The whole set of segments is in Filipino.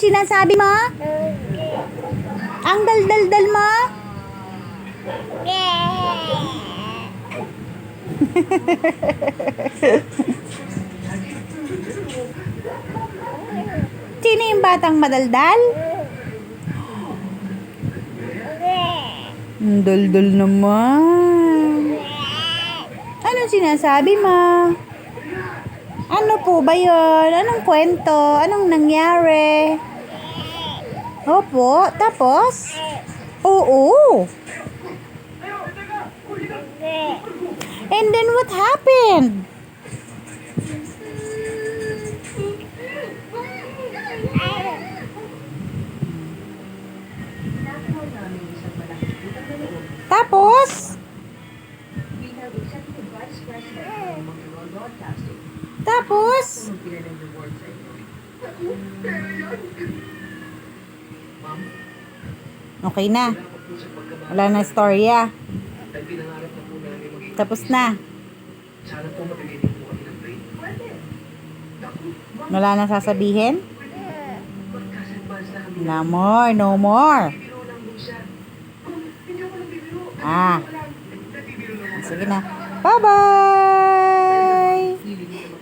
Anong sinasabi mo? Ang dal-dal-dal mo? Sino yung batang madaldal? Ang dal-dal naman. Anong sinasabi mo? Ano po ba yun? Anong kwento? Anong nangyari? Opo, tapos? Oo. And then what happened? Tapos? Tapos? Okay na. Wala na storya. Tapos na. Wala na sasabihin? No more, no more. Sige na. Bye-bye!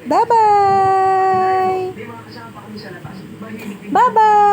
Bye-bye! Bye-bye!